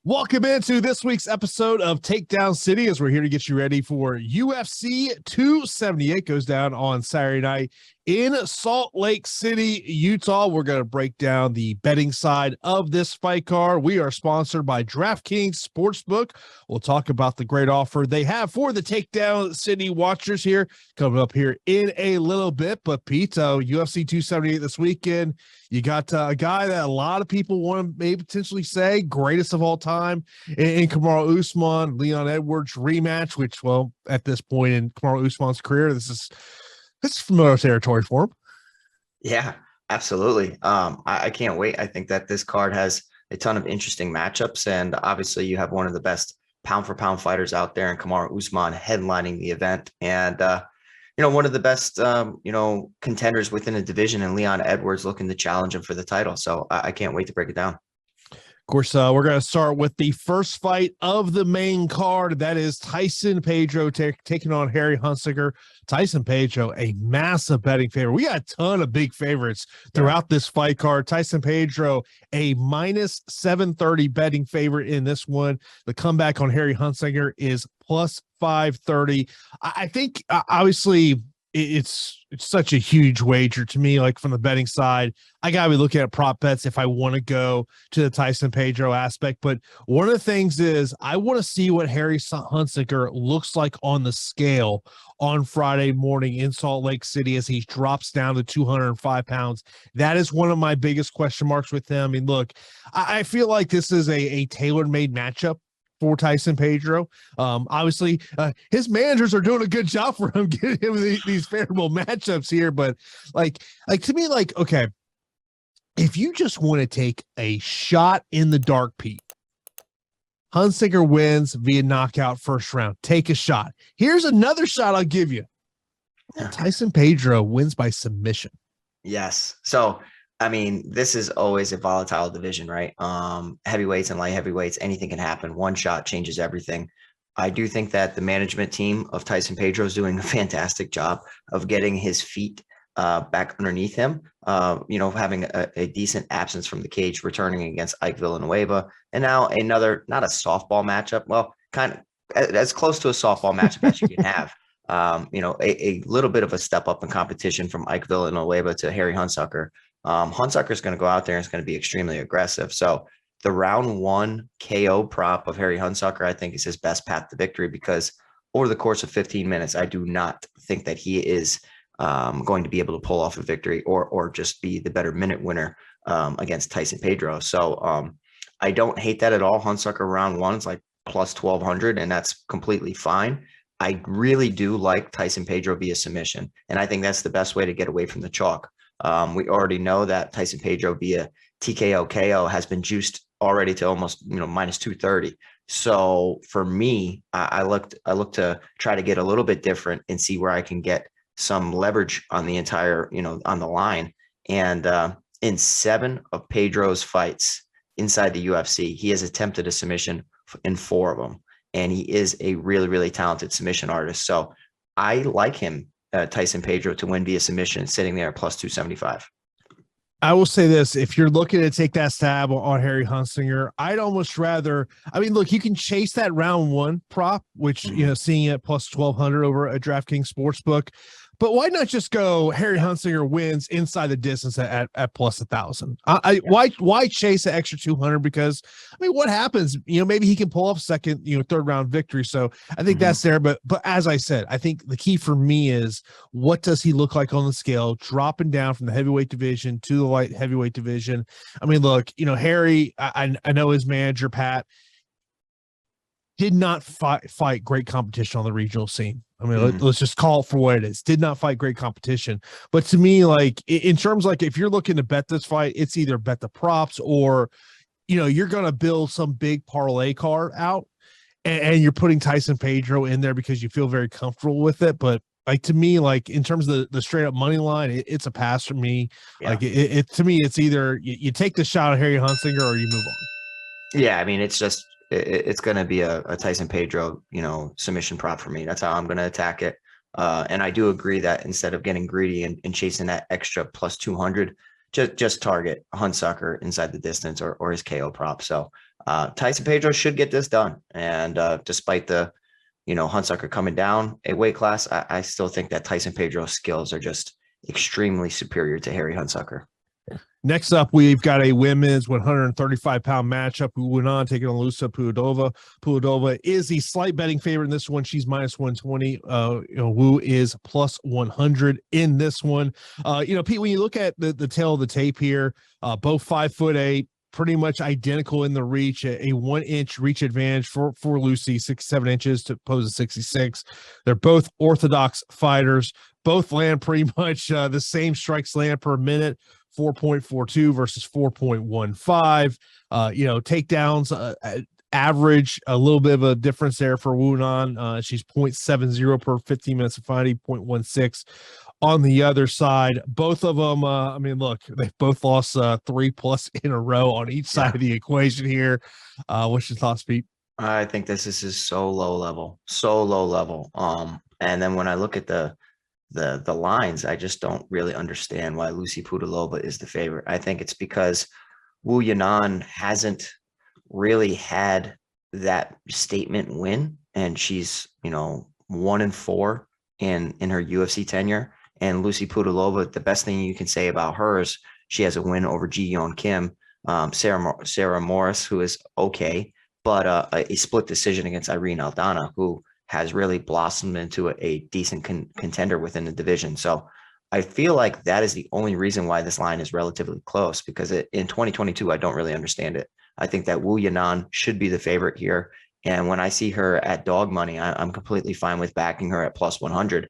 Welcome into this week's episode of Takedown City, as we're here to get you ready for UFC 278. Goes down on Saturday night in Salt Lake City, Utah. We're going to break down the betting side of this fight card. We are sponsored by DraftKings Sportsbook. We'll talk about the great offer they have for the Takedown City watchers here coming up here in a little bit. But Pete, UFC 278 this weekend. You got a guy that a lot of people want to maybe potentially say greatest of all time in Kamaru Usman, Leon Edwards rematch, which, well, at this point in Kamaru Usman's career, this is familiar territory for him. Yeah, absolutely. I can't wait. I think that this card has a ton of interesting matchups, and obviously you have one of the best pound for pound fighters out there in Kamaru Usman headlining the event. And, one of the best, contenders within a division, and Leon Edwards looking to challenge him for the title. So I can't wait to break it down. Of course, we're going to start with the first fight of the main card. That is Tyson Pedro taking on Harry Hunsucker. Tyson Pedro, a massive betting favorite. We got a ton of big favorites throughout this fight card. Tyson Pedro, a minus 730 betting favorite in this one. The comeback on Harry Hunsucker is plus 530. I think obviously it's such a huge wager to me. Like, from the betting side, I gotta be looking at prop bets if I want to go to the Tyson Pedro aspect. But one of the things is I want to see what Harry Hunsucker looks like on the scale on Friday morning in Salt Lake City as he drops down to 205 pounds. That is one of my biggest question marks with him. I mean, look, I feel like this is a tailor-made matchup for Tyson Pedro. Obviously, his managers are doing a good job for him, getting him these favorable matchups here. But like to me, okay, if you just want to take a shot in the dark, Pete, Hunsucker wins via knockout first round. Take a shot. Here's another shot I'll give you. Tyson Pedro wins by submission. Yes. So, I mean, this is always a volatile division, right? Heavyweights and light heavyweights, anything can happen. One shot changes everything. I do think that the management team of Tyson Pedro is doing a fantastic job of getting his feet back underneath him, having a decent absence from the cage, returning against Ike Villanueva. And now another, not a softball matchup, well, kind of as close to a softball matchup as you can have. A little bit of a step up in competition from Ike Villanueva to Harry Hunsucker. Hunsucker is going to go out there and it's going to be extremely aggressive. So the round one KO prop of Harry Hunsucker, I think, is his best path to victory, because over the course of 15 minutes, I do not think that he is going to be able to pull off a victory or just be the better minute winner against Tyson Pedro. So I don't hate that at all. Hunsucker round one is like plus 1,200, and that's completely fine. I really do like Tyson Pedro via submission, and I think that's the best way to get away from the chalk. We already know that Tyson Pedro via TKO KO has been juiced already to almost minus 230. So for me, I look to try to get a little bit different and see where I can get some leverage on the entire on the line. And in 7 of Pedro's fights inside the UFC, he has attempted a submission in 4 of them, and he is a really, really talented submission artist. So I like him, Tyson Pedro, to win via submission, sitting there at plus 275. I will say this: if you're looking to take that stab on Harry Hunsucker, I'd almost rather. I mean, look, you can chase that round one prop, which seeing it plus 1,200 over a DraftKings Sportsbook. But why not just go Harry Hunsucker wins inside the distance at plus 1,000? Why chase an extra 200? Because I mean, what happens? Maybe he can pull off second, third round victory. So I think that's there. But as I said, I think the key for me is, what does he look like on the scale, dropping down from the heavyweight division to the light heavyweight division? I mean, look, Harry, I know his manager Pat did not fight great competition on the regional scene. I mean, let's just call it for what it is. Did not fight great competition. But to me, like, in terms, like, if you're looking to bet this fight, it's either bet the props or, you're going to build some big parlay card out and you're putting Tyson Pedro in there because you feel very comfortable with it. But like, to me, like, in terms of the straight up money line, it's a pass for me. Yeah. Like, to me, it's either you take the shot at Harry Hunsucker or you move on. Yeah. I mean, it's going to be a Tyson Pedro, submission prop for me. That's how I'm going to attack it. And I do agree that instead of getting greedy and chasing that extra plus 200, just target Hunsucker inside the distance or his KO prop. So Tyson Pedro should get this done. And despite the, Hunsucker coming down a weight class, I still think that Tyson Pedro's skills are just extremely superior to Harry Hunsucker. Next up, we've got a women's 135-pound matchup. Yanan taking on Lucie Pudilova. Pudilova is the slight betting favorite in this one. She's minus 120. Wu is plus 100 in this one. Pete, when you look at the tail of the tape here, both 5'8", pretty much identical in the reach, a 1-inch reach advantage for Lucie, 67 inches to pose a 66. They're both orthodox fighters. Both land pretty much the same strikes land per minute. 4.42 versus 4.15. Takedowns average, a little bit of a difference there for Yanan. She's 0.70 per 15 minutes of fighting, 0.16 on the other side. Both of them, they both lost 3+ in a row on each side of the equation here. What's your thoughts, Pete? I think this is so low level. And then when I look at the lines, I just don't really understand why Lucie Pudilova is the favorite. I think it's because Yanan hasn't really had that statement win, and she's 1-4 in her UFC tenure. And Lucie Pudilova, the best thing you can say about her is she has a win over Ji-Yeon Kim, Sarah Morris, who is okay, but a split decision against Irene Aldana, who has really blossomed into a decent contender within the division. So I feel like that is the only reason why this line is relatively close, because in 2022, I don't really understand it. I think that Yanan should be the favorite here. And when I see her at dog money, I'm completely fine with backing her at plus 100.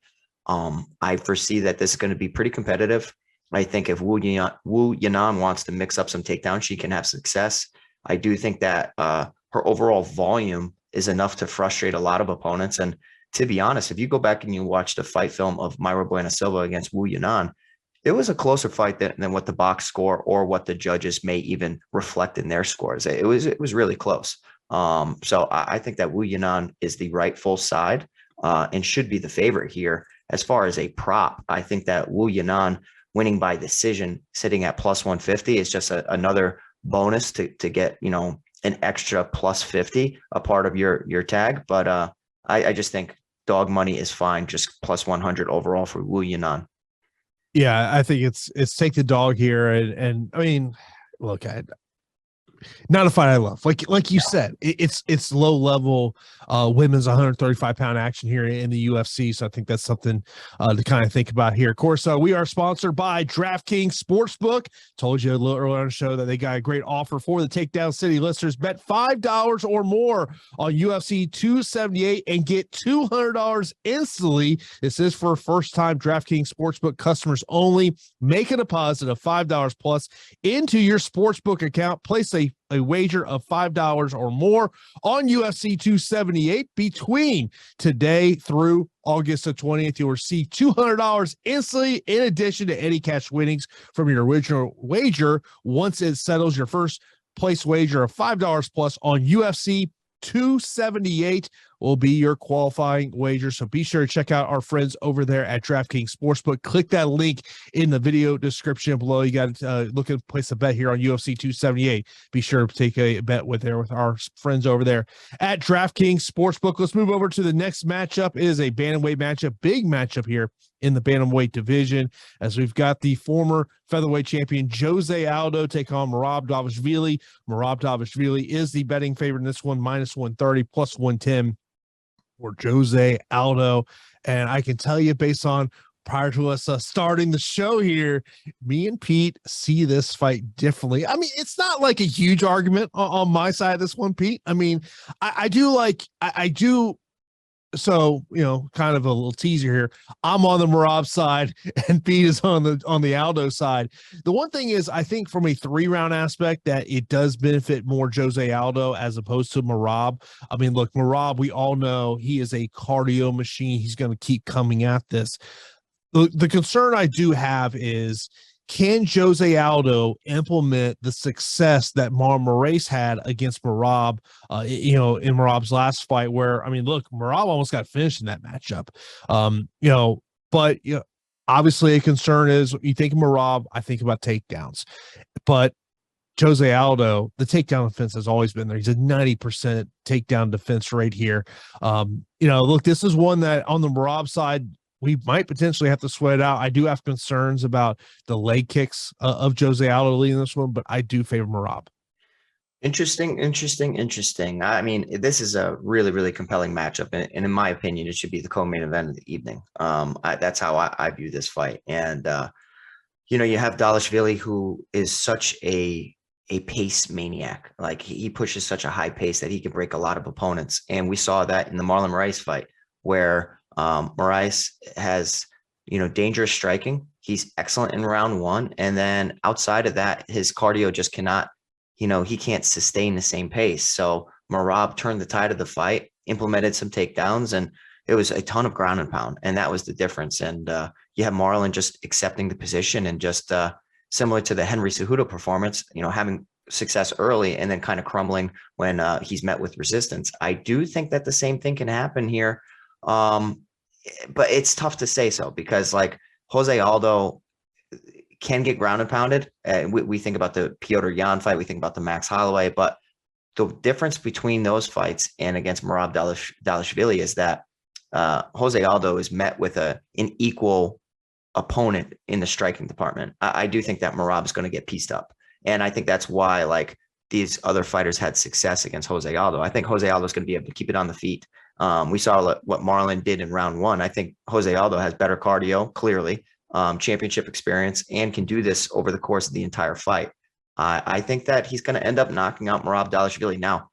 I foresee that this is going to be pretty competitive. I think if Yanan wants to mix up some takedowns, she can have success. I do think that her overall volume is enough to frustrate a lot of opponents. And to be honest, if you go back and you watch the fight film of Mayra Bueno Silva against Yanan, it was a closer fight than what the box score or what the judges may even reflect in their scores. It was really close. So I think that Yanan is the rightful side and should be the favorite here. As far as a prop, I think that Yanan winning by decision sitting at plus 150 is just another bonus to get, an extra plus 50, a part of your tag. But I just think dog money is fine, just plus 100 overall for Yanan. Yeah, I think it's take the dog here. And I mean, look, not a fight I love. Like you said, it's low level women's 135-pound action here in the UFC. So I think that's something to kind of think about here. Of course, we are sponsored by DraftKings Sportsbook. Told you a little earlier on the show that they got a great offer for the Takedown City listeners. Bet $5 or more on UFC 278 and get $200 instantly. This is for first-time DraftKings Sportsbook customers only. Make a deposit of $5 plus into your sportsbook account. Place a wager of $5 or more on UFC 278 between today through August the 20th. You'll receive $200 instantly in addition to any cash winnings from your original wager once it settles. Your first place wager of $5 plus on UFC 278 will be your qualifying wager. So be sure to check out our friends over there at DraftKings Sportsbook. Click that link in the video description below. You got to look at place a bet here on UFC 278. Be sure to take a bet with our friends over there at DraftKings Sportsbook. Let's move over to the next matchup. It is a bantamweight matchup, big matchup here in the bantamweight division, as we've got the former featherweight champion Jose Aldo take on Merab Dvalishvili. Merab Dvalishvili is the betting favorite in this one, minus 130, plus 110 for Jose Aldo. And I can tell you, based on prior to us starting the show here, me and Pete see this fight differently. I mean, it's not like a huge argument on my side of this one, Pete. I mean, I do. So, kind of a little teaser here. I'm on the Merab side and Pete is on the Aldo side. The one thing is, I think from a 3-round aspect that it does benefit more Jose Aldo as opposed to Merab. I mean, look, Merab, we all know he is a cardio machine. He's going to keep coming at this. The concern I do have is, can Jose Aldo implement the success that Moraes had against Merab, in Merab's last fight where, I mean, look, Merab almost got finished in that matchup. But obviously a concern is, you think of Merab, I think about takedowns. But Jose Aldo, the takedown defense has always been there. He's a 90% takedown defense rate here. Look, this is one that on the Merab side, we might potentially have to sweat out. I do have concerns about the leg kicks of Jose Aldo leading this one, but I do favor Merab. Interesting. I mean, this is a really, really compelling matchup. And in my opinion, it should be the co-main event of the evening. That's how I view this fight. And, you have Dvalishvili, who is such a pace maniac. Like he pushes such a high pace that he can break a lot of opponents. And we saw that in the Marlon Moraes fight where Moraes has, dangerous striking. He's excellent in round one. And then outside of that, his cardio just cannot, he can't sustain the same pace. So Merab turned the tide of the fight, implemented some takedowns, and it was a ton of ground and pound. And that was the difference. And you have Marlon just accepting the position and just similar to the Henry Cejudo performance, having success early and then kind of crumbling when he's met with resistance. I do think that the same thing can happen here. But it's tough to say so because like Jose Aldo can get ground and pounded. We think about the Petr Yan fight. We think about the Max Holloway, but the difference between those fights and against Merab Dvalishvili is that Jose Aldo is met with an equal opponent in the striking department. I do think that Merab is going to get pieced up. And I think that's why like these other fighters had success against Jose Aldo. I think Jose Aldo is going to be able to keep it on the feet. We saw what Marlon did in round one. I think Jose Aldo has better cardio, clearly, championship experience, and can do this over the course of the entire fight. I think that he's going to end up knocking out Merab Dvalishvili. Now,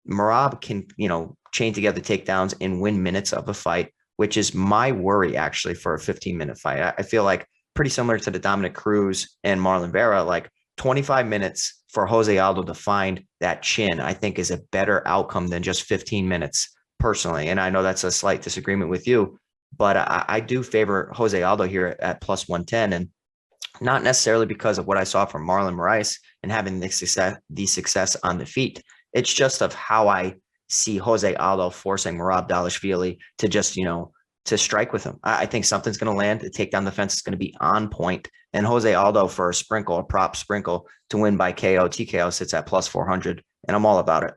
Merab can, chain together takedowns and win minutes of a fight, which is my worry actually for a 15-minute fight. I feel like pretty similar to the Dominic Cruz and Marlon Vera, like 25 minutes for Jose Aldo to find that chin, I think is a better outcome than just 15 minutes personally. And I know that's a slight disagreement with you, but I do favor Jose Aldo here at plus 110, and not necessarily because of what I saw from Marlon Moraes and having the success on the feet. It's just of how I see Jose Aldo forcing Merab Dvalishvili to just, to strike with him. I think something's going to land. The takedown defense is going to be on point. And Jose Aldo for a prop sprinkle to win by KO, TKO sits at plus 400. And I'm all about it.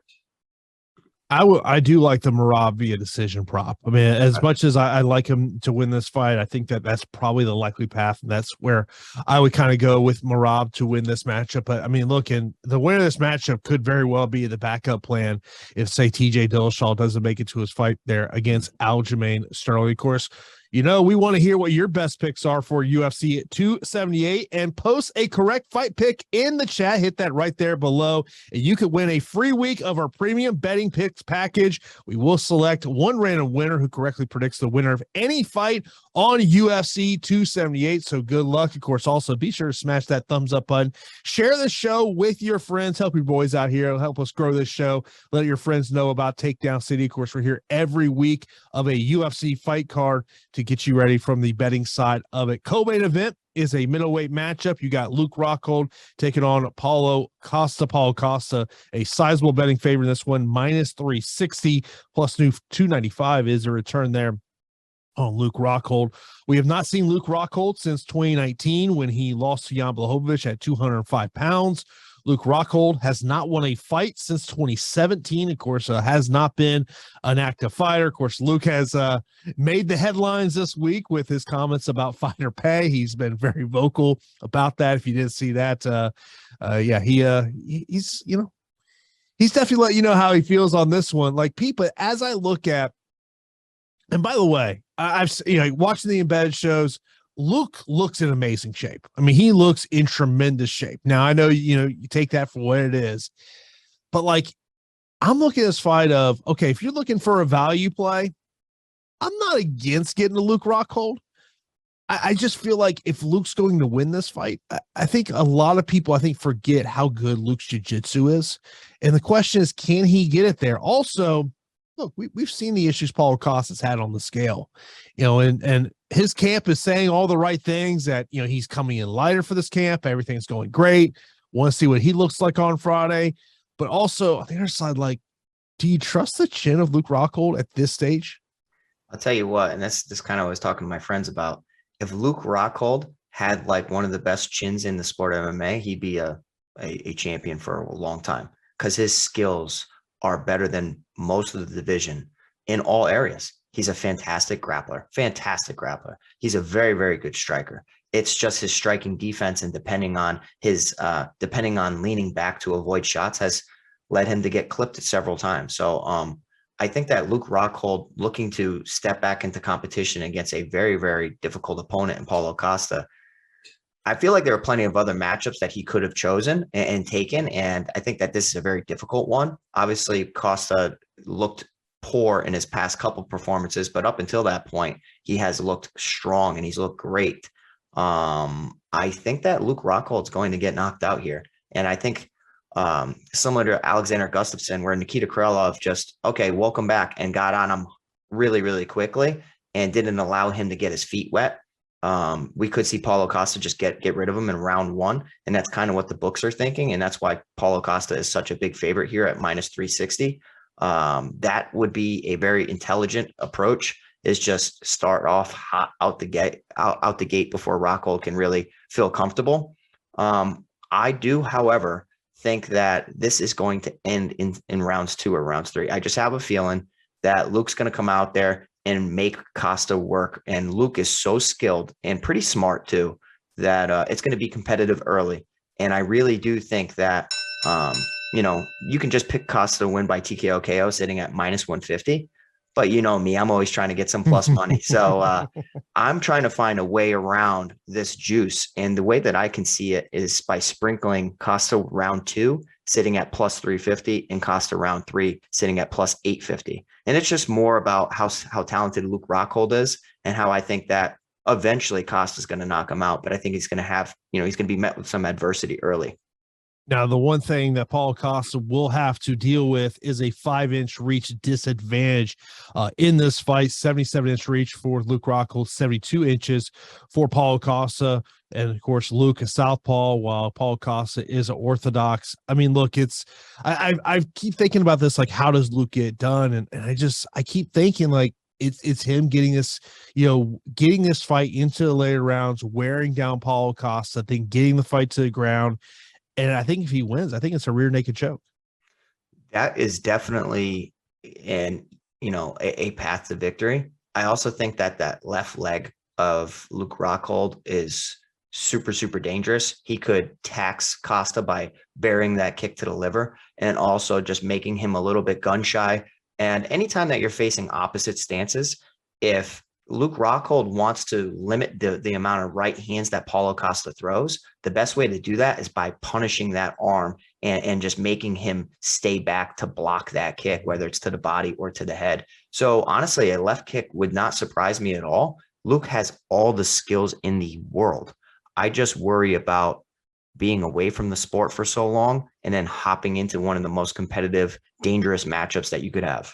I do like the Merab via decision prop. I mean, as much as I like him to win this fight, I think that that's probably the likely path. And that's where I would kind of go with Merab to win this matchup. But I mean, look, and the winner of this matchup could very well be the backup plan if, say, TJ Dillashaw doesn't make it to his fight there against Aljamain Sterling. Of course, we want to hear what your best picks are for UFC 278 and post a correct fight pick in the chat. Hit that right there below, and you could win a free week of our premium betting picks package. We will select one random winner who correctly predicts the winner of any fight on UFC 278. So good luck. Of course, also be sure to smash that thumbs up button. Share the show with your friends. Help your boys out here. Help us grow this show. Let your friends know about Takedown City. Of course, we're here every week of a UFC fight card to get you ready from the betting side of it. Co-main event is a middleweight matchup. You got Luke Rockhold taking on Paulo Costa. Paulo Costa, a sizable betting favorite in this one, minus 360 plus new 295 is a return there on Luke Rockhold. We have not seen Luke Rockhold since 2019 when he lost to Jan Blachowicz at 205 pounds. Luke Rockhold has not won a fight since 2017. Of course, has not been an active fighter. Of course, Luke has made the headlines this week with his comments about fighter pay. He's been very vocal about that. If you didn't see that, he's he's definitely let you know how he feels on this one. Like people, as I look at, and by the way, I've watching the embedded shows. Luke looks in amazing shape. I mean, he looks in tremendous shape. Now, I know, you take that for what it is, but like, I'm looking at this fight of, okay, if you're looking for a value play, I'm not against getting a Luke Rockhold. I just feel like if Luke's going to win this fight, I think a lot of people, forget how good Luke's jiu-jitsu is. And the question is, can he get it there? Also, look, we've seen the issues Paulo Costa's had on the scale, and his camp is saying all the right things that, he's coming in lighter for this camp. Everything's going great. Want to see what he looks like on Friday. But also on the other side, like, do you trust the chin of Luke Rockhold at this stage? I'll tell you what, and this kind of I was talking to my friends about. If Luke Rockhold had like one of the best chins in the sport of MMA, he'd be a a champion for a long time, because his skills are better than most of the division in all areas. He's a fantastic grappler, fantastic grappler. He's a very, very good striker. It's just his striking defense, and depending on leaning back to avoid shots, has led him to get clipped several times. So I think that Luke Rockhold, looking to step back into competition against a very, very difficult opponent in Paulo Costa, I feel like there are plenty of other matchups that he could have chosen and taken. And I think that this is a very difficult one. Obviously, Costa looked poor in his past couple performances, but up until that point, he has looked strong and he's looked great. I think that Luke Rockhold's going to get knocked out here. And I think similar to Alexander Gustafsson, where Nikita Krylov just, okay, welcome back, and got on him really, really quickly and didn't allow him to get his feet wet. We could see Paulo Costa just get rid of him in round one. And that's kind of what the books are thinking. And that's why Paulo Costa is such a big favorite here at minus 360. That would be a very intelligent approach, is just start off hot out the gate before Rockhold can really feel comfortable. I do, however, think that this is going to end in rounds 2 or rounds 3. I just have a feeling that Luke's going to come out there and make Costa work. And Luke is so skilled and pretty smart too, that it's going to be competitive early. And I really do think that, you can just pick Costa to win by TKO KO sitting at minus 150. But you know me, I'm always trying to get some plus money. So I'm trying to find a way around this juice. And the way that I can see it is by sprinkling Costa round 2 sitting at plus 350 and Costa round 3 sitting at plus 850. And it's just more about how talented Luke Rockhold is, and how I think that eventually Costa's going to knock him out. But I think he's going to have, he's going to be met with some adversity early. Now, the one thing that Paulo Costa will have to deal with is a 5-inch reach disadvantage in this fight. 77-inch reach for Luke Rockhold, 72 inches for Paulo Costa. And of course, Luke is southpaw, while Paulo Costa is orthodox. I mean, look, I keep thinking about this, like, how does Luke get it done? And I keep thinking, like, it's him getting this fight into the later rounds, wearing down Paulo Costa, then getting the fight to the ground. And I think if he wins, I think it's a rear naked choke. That is definitely a path to victory. I also think that left leg of Luke Rockhold is super, super dangerous. He could tax Costa by burying that kick to the liver, and also just making him a little bit gun shy. And anytime that you're facing opposite stances, if Luke Rockhold wants to limit the amount of right hands that Paulo Costa throws, the best way to do that is by punishing that arm and just making him stay back to block that kick, whether it's to the body or to the head. So honestly, a left kick would not surprise me at all. Luke has all the skills in the world. I just worry about being away from the sport for so long and then hopping into one of the most competitive, dangerous matchups that you could have.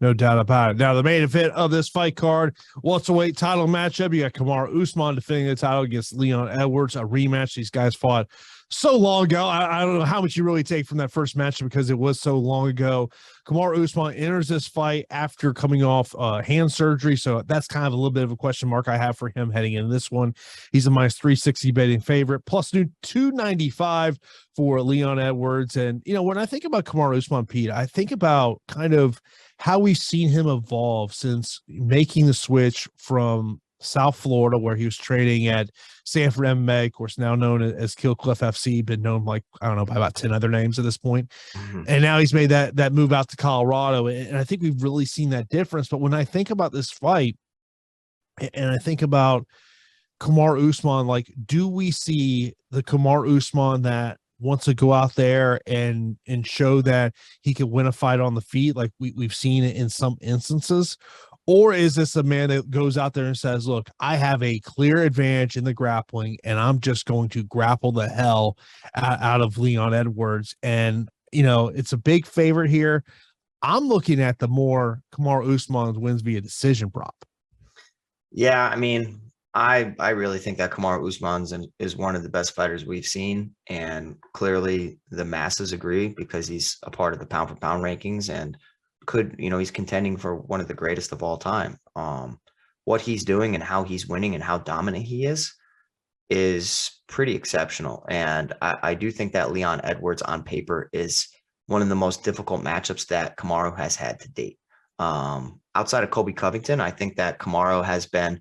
No doubt about it. Now, the main event of this fight card, welterweight title matchup. You got Kamaru Usman defending the title against Leon Edwards, a rematch. These guys fought so long ago. I don't know how much you really take from that first match because it was so long ago. Kamaru Usman enters this fight after coming off hand surgery, so that's kind of a little bit of a question mark I have for him heading into this one. He's a minus 360 betting favorite, plus new 295 for Leon Edwards. And, when I think about Kamaru Usman, Pete, I think about kind of how we've seen him evolve since making the switch from South Florida, where he was training at Sanford MMA, of course, now known as Kill Cliff FC, been known by about 10 other names at this point. Mm-hmm. And now he's made that move out to Colorado. And I think we've really seen that difference. But when I think about this fight and I think about Kamaru Usman, like, do we see the Kamaru Usman that wants to go out there and show that he can win a fight on the feet, like we've seen it in some instances? Or is this a man that goes out there and says, look, I have a clear advantage in the grappling, and I'm just going to grapple the hell out of Leon Edwards? And, it's a big favorite here. I'm looking at the more Kamaru Usman wins via decision prop. Yeah, I mean, I really think that Kamaru Usman is one of the best fighters we've seen. And clearly the masses agree, because he's a part of the pound for pound rankings and he's contending for one of the greatest of all time. What he's doing and how he's winning and how dominant he is, is pretty exceptional. And I do think that Leon Edwards on paper is one of the most difficult matchups that Kamaru has had to date. Outside of Colby Covington, I think that Kamaru has been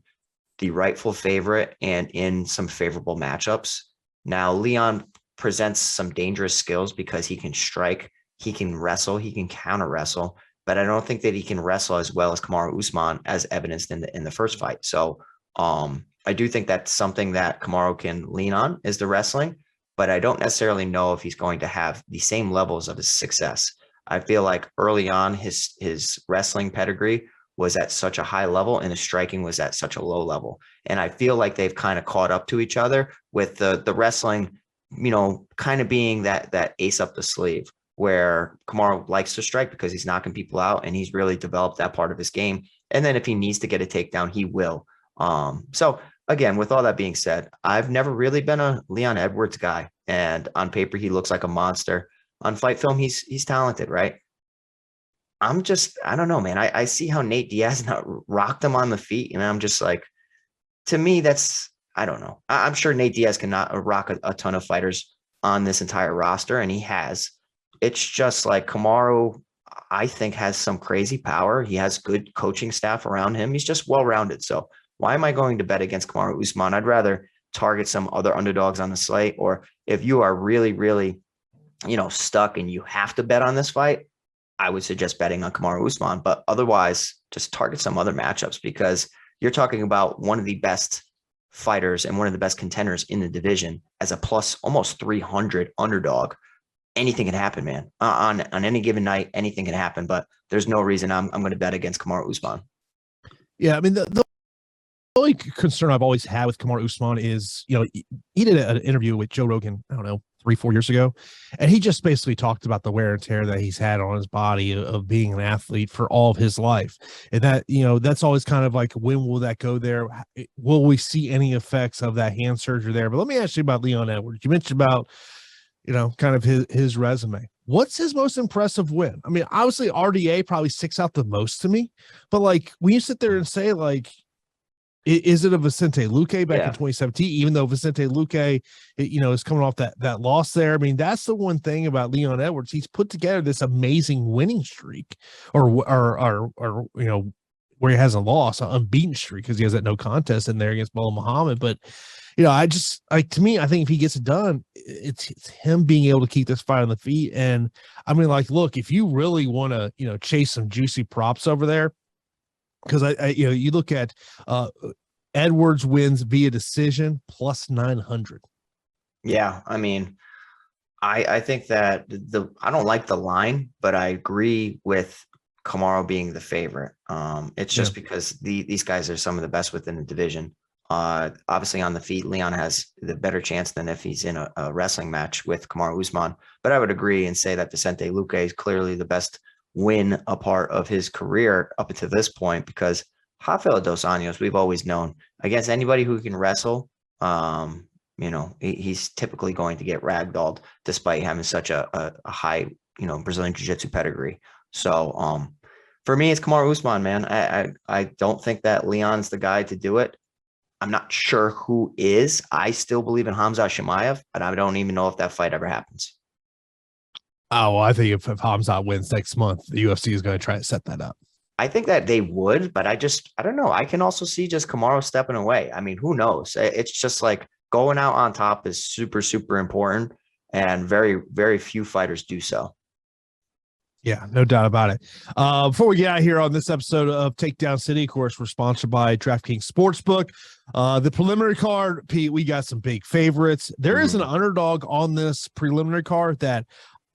the rightful favorite and in some favorable matchups. Now, Leon presents some dangerous skills because he can strike, he can wrestle, he can counter wrestle, but I don't think that he can wrestle as well as Kamaru Usman, as evidenced in the first fight. So I do think that's something that Kamaru can lean on, is the wrestling, but I don't necessarily know if he's going to have the same levels of his success. I feel like early on his wrestling pedigree was at such a high level and his striking was at such a low level. And I feel like they've kind of caught up to each other with the wrestling, kind of being that ace up the sleeve, where Kamaru likes to strike because he's knocking people out and he's really developed that part of his game. And then if he needs to get a takedown, he will. So again, with all that being said, I've never really been a Leon Edwards guy, and on paper, he looks like a monster. On fight film, he's talented, right? I don't know, man. I see how Nate Diaz not rocked him on the feet, and I'm just like, to me, I don't know. I'm sure Nate Diaz cannot rock a ton of fighters on this entire roster, and he has. It's just like Kamaru, I think, has some crazy power. He has good coaching staff around him. He's just well-rounded. So why am I going to bet against Kamaru Usman? I'd rather target some other underdogs on the slate, or if you are really, really, stuck and you have to bet on this fight, I would suggest betting on Kamaru Usman. But otherwise, just target some other matchups, because you're talking about one of the best fighters and one of the best contenders in the division as a plus almost 300 underdog. Anything can happen, man. On any given night, anything can happen. But there's no reason I'm going to bet against Kamaru Usman. Yeah, I mean, the only concern I've always had with Kamaru Usman is, he did an interview with Joe Rogan, I don't know, 3-4 years ago, and he just basically talked about the wear and tear that he's had on his body of being an athlete for all of his life. And that, that's always kind of like, when will that go there? Will we see any effects of that hand surgery there? But let me ask you about Leon Edwards. You mentioned about, kind of his resume. What's his most impressive win? I mean, obviously RDA probably sticks out the most to me, but like, when you sit there and say, like, is it a Vicente Luque back in 2017, even though Vicente Luque, is coming off that loss there? I mean, that's the one thing about Leon Edwards. He's put together this amazing winning streak, or where he hasn't lost, an unbeaten streak, because he has that no contest in there against Paulo Muhammad. But, to me, I think if he gets it done, it's him being able to keep this fight on the feet. And I mean, like, look, if you really want to, chase some juicy props over there, because you look at Edwards wins via decision plus 900. Yeah, I mean, I think that I don't like the line, but I agree with Kamaru being the favorite. It's just because these guys are some of the best within the division. Obviously on the feet, Leon has the better chance than if he's in a wrestling match with Kamaru Usman. But I would agree and say that Vicente Luque is clearly the best win a part of his career up until this point, because Rafael dos Anjos, we've always known, against anybody who can wrestle, he's typically going to get ragdolled despite having such a high, Brazilian Jiu-Jitsu pedigree. So for me, it's Kamaru Usman, man. I don't think that Leon's the guy to do it. I'm not sure who is. I still believe in Khamzat Chimaev, but I don't even know if that fight ever happens. Oh, well, I think if Khamzat wins next month, the UFC is going to try to set that up. I think that they would, but I don't know. I can also see just Kamaru stepping away. I mean, who knows? It's just like going out on top is super, super important, and very, very few fighters do so. Yeah, no doubt about it. Before we get out here on this episode of Takedown City, of course, we're sponsored by DraftKings Sportsbook. The preliminary card, Pete, we got some big favorites. There is an underdog on this preliminary card that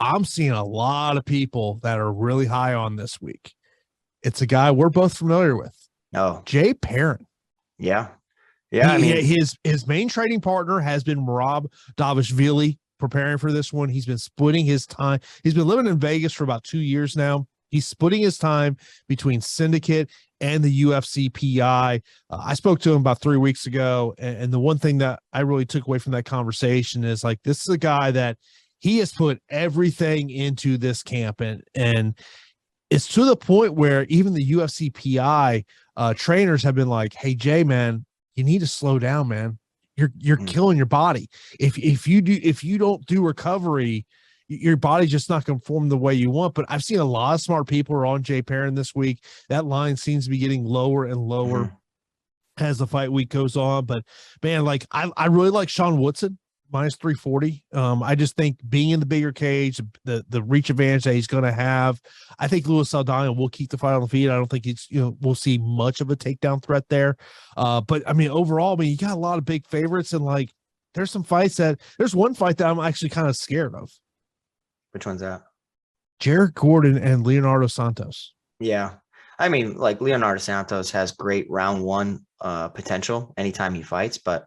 I'm seeing a lot of people that are really high on this week. It's a guy we're both familiar with. Oh, Jay Perrin. Yeah. Yeah. I mean, his main trading partner has been Merab Dvalishvili, preparing for this one. He's been splitting his time. He's been living in Vegas for about 2 years now. He's splitting his time between Syndicate and the UFC PI. I spoke to him about 3 weeks ago, and the one thing that I really took away from that conversation is, like, this is a guy that he has put everything into this camp, and it's to the point where even the UFC PI trainers have been like, "Hey, Jay, man, you need to slow down, man. you're killing your body. If you don't do recovery, your body's just not going to form the way you want. But I've seen a lot of smart people are on Jay Perrin this week. That line seems to be getting lower and lower as the fight week goes on. But man, like I really like Sean Woodson minus 340. I just think being in the bigger cage, the reach advantage that he's going to have, I think Luis Saldana will keep the fight on the feet. I don't think we'll see much of a takedown threat there. But I mean, overall, you got a lot of big favorites, and like there's some fights there's one fight that I'm actually kind of scared of. Which one's that? Jared Gordon and Leonardo Santos. Yeah. I mean, like Leonardo Santos has great round one potential anytime he fights, but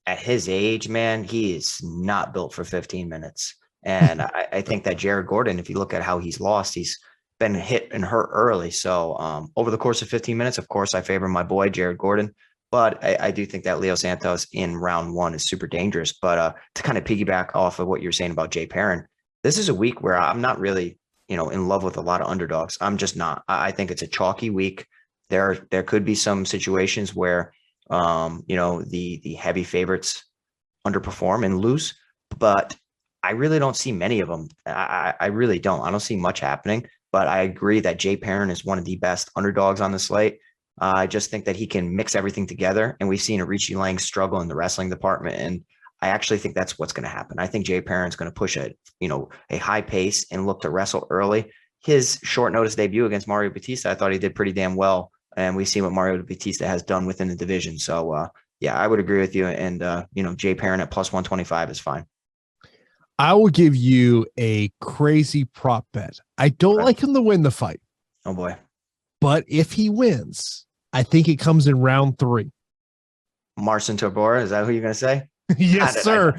at his age, man, he is not built for 15 minutes. And I think that Jared Gordon, if you look at how he's lost, he's been hit and hurt early. So over the course of 15 minutes, of course, I favor my boy, Jared Gordon. But I do think that Leo Santos in round one is super dangerous. But to kind of piggyback off of what you're saying about Jay Perrin, this is a week where I'm not really, in love with a lot of underdogs. I'm just not. I think it's a chalky week. There could be some situations where the heavy favorites underperform and lose, but I really don't see many of them. I really don't. I don't see much happening, but I agree that Jay Perrin is one of the best underdogs on the slate. I just think that he can mix everything together, and we've seen Arichi Lang struggle in the wrestling department, and I actually think that's what's going to happen. I think Jay Perrin's going to push a high pace and look to wrestle early. His short notice debut against Mario Batista, I thought he did pretty damn well. And we've seen what Mario Batista has done within the division. So, I would agree with you. And, Jay Perrin at plus 125 is fine. I will give you a crazy prop bet. I don't like him to win the fight. Oh, boy. But if he wins, I think it comes in round 3. Marcin Tybura, is that who you're going to say? Yes, sir.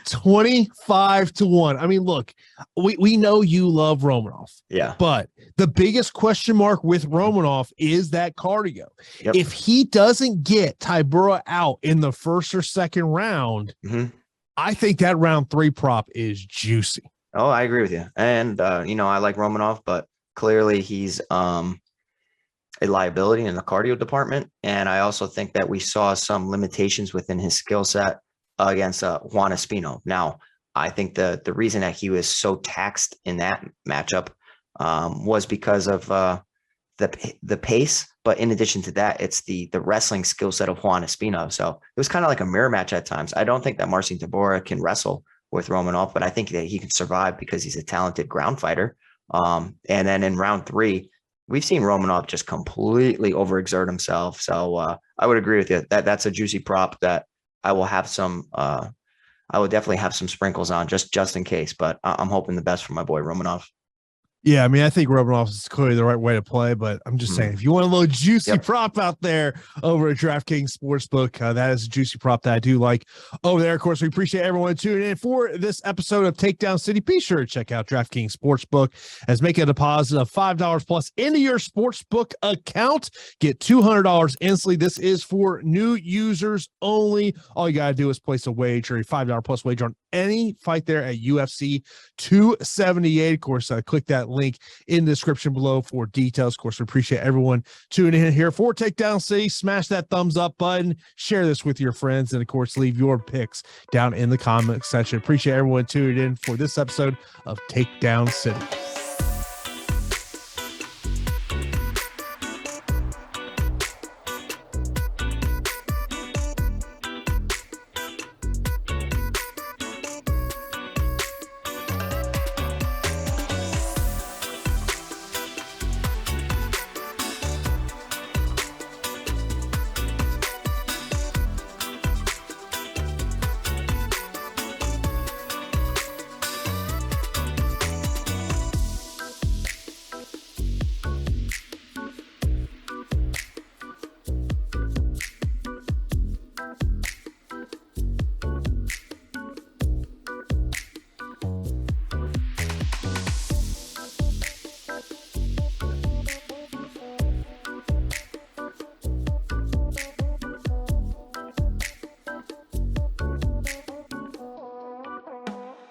25-1. I mean, look, we know you love Romanov. Yeah. But the biggest question mark with Romanov is that cardio. Yep. If he doesn't get Tybura out in the first or second round, I think that round 3 prop is juicy. Oh, I agree with you. And, I like Romanov, but clearly he's a liability in the cardio department. And I also think that we saw some limitations within his skill set against Juan Espino. Now, I think the reason that he was so taxed in that matchup was because of the pace. But in addition to that, it's the wrestling skill set of Juan Espino. So it was kind of like a mirror match at times. I don't think that Marcin Tybura can wrestle with Romanov, but I think that he can survive because he's a talented ground fighter. And then in round 3, we've seen Romanov just completely overexert himself. So I would agree with you that that's a juicy prop that I will have some. I will definitely have some sprinkles on just in case. But I'm hoping the best for my boy Romanov. Yeah, I mean, I think Romanov is clearly the right way to play, but I'm just saying, if you want a little juicy prop out there over at DraftKings Sportsbook, that is a juicy prop that I do like over there. Of course, we appreciate everyone tuning in for this episode of Takedown City. Be sure to check out DraftKings Sportsbook as make a deposit of $5 plus into your sportsbook account. Get $200 instantly. This is for new users only. All you got to do is place a wager, a $5 plus wager on any fight there at UFC 278. Of course, click that link in the description below for details. Of course, we appreciate everyone tuning in here for Takedown City. Smash that thumbs up button, share this with your friends, and of course, leave your picks down in the comment section. Appreciate everyone tuning in for this episode of Takedown City.